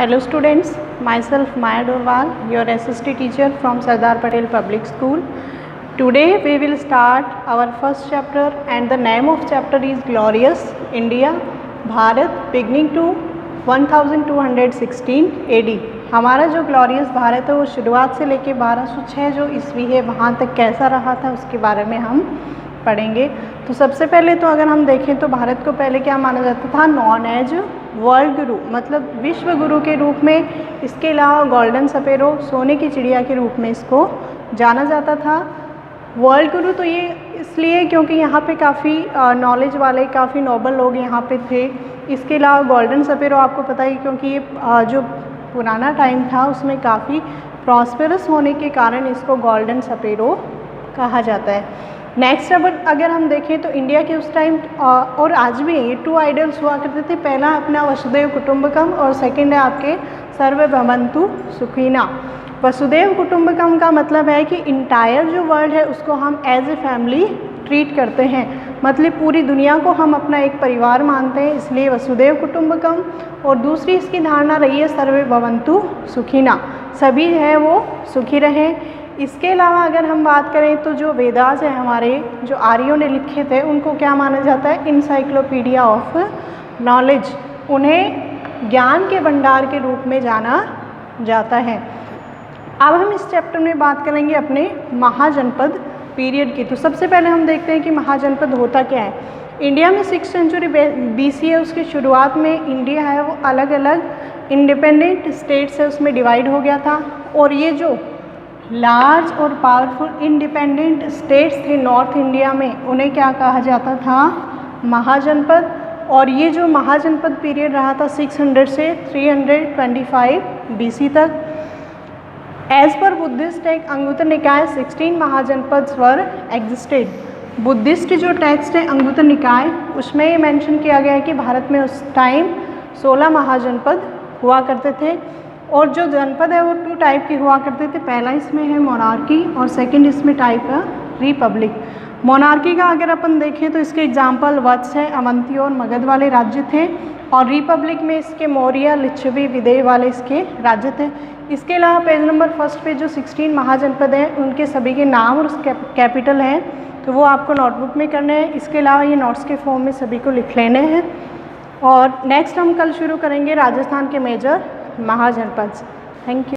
Hello students, myself Maya Dorwal, your SST teacher from Sardar Patel Public School. Today we will start our first chapter and the name of chapter is Glorious India, Bharat beginning to 1216 AD. हमारा जो glorious Bharat है वो शुरुआत से लेके 1206 जो ईस्वी है वहाँ तक कैसा रहा था उसके बारे में हम पढ़ेंगे। तो सबसे पहले तो अगर हम देखें तो भारत को पहले क्या माना जाता था, नॉन एज वर्ल्ड गुरु, मतलब विश्व गुरु के रूप में। इसके अलावा गोल्डन सपेरो, सोने की चिड़िया के रूप में इसको जाना जाता था। वर्ल्ड गुरु तो ये इसलिए क्योंकि यहाँ पे काफ़ी नॉलेज वाले, काफ़ी नोबल लोग यहाँ पे थे। इसके अलावा गोल्डन सपेरो आपको पता ही, क्योंकि ये जो पुराना टाइम था उसमें काफ़ी प्रॉस्पेरस होने के कारण इसको गोल्डन सपेरो कहा जाता है। नेक्स्ट अगर हम देखें तो इंडिया के उस टाइम और आज भी ये 2 आइडल्स हुआ करते थे। पहला अपना वसुदेव कुटुंबकम और सेकंड है आपके सर्वे भवन्तु सुखिना। वसुदेव कुटुंबकम का मतलब है कि इंटायर जो वर्ल्ड है उसको हम एज ए फैमिली ट्रीट करते हैं, मतलब पूरी दुनिया को हम अपना एक परिवार मानते हैं, इसलिए वसुदेव कुटुंबकम। और दूसरी इसकी धारणा रही है सर्वे भवन्तु सुखिना, सभी है वो सुखी रहें। इसके अलावा अगर हम बात करें तो जो वेदास है हमारे, जो आर्यों ने लिखे थे, उनको क्या माना जाता है, इंसाइक्लोपीडिया ऑफ नॉलेज, उन्हें ज्ञान के भंडार के रूप में जाना जाता है। अब हम इस चैप्टर में बात करेंगे अपने महाजनपद पीरियड की। तो सबसे पहले हम देखते हैं कि महाजनपद होता क्या है। इंडिया में 6th सेंचुरी BC है, उसकी शुरुआत में इंडिया है वो अलग अलग इंडिपेंडेंट स्टेट्स है उसमें डिवाइड हो गया था। और ये जो लार्ज और पावरफुल इंडिपेंडेंट स्टेट्स थे नॉर्थ इंडिया में, उन्हें क्या कहा जाता था, महाजनपद। और ये जो महाजनपद पीरियड रहा था 600 से 325 BC तक। As per Buddhist text Anguttara निकाय 16 महाजनपद वर एग्जिस्टेड। बुद्धिस्ट जो टेक्स्ट है अंगुत्तर निकाय, उसमें ये मेंशन किया गया है कि भारत में उस टाइम 16 महाजनपद हुआ करते थे। और जो जनपद है वो 2 टाइप के हुआ करते थे। पहला इसमें है मोनार्की और सेकंड इसमें टाइप है रिपब्लिक। मोनार्की का अगर अपन देखें तो इसके एग्जाम्पल वत्स है, अवंती और मगध वाले राज्य थे। और रिपब्लिक में इसके मौर्य, लिच्छवी, विदेह वाले इसके राज्य थे। इसके अलावा पेज नंबर 1 पे जो 16 महाजनपद हैं उनके सभी के नाम और कैपिटल हैं, तो वो आपको नोटबुक में करने हैं। इसके अलावा ये नोट्स के फॉर्म में सभी को लिख लेने हैं। और नेक्स्ट हम कल शुरू करेंगे राजस्थान के मेजर महाजनपद। Thank you.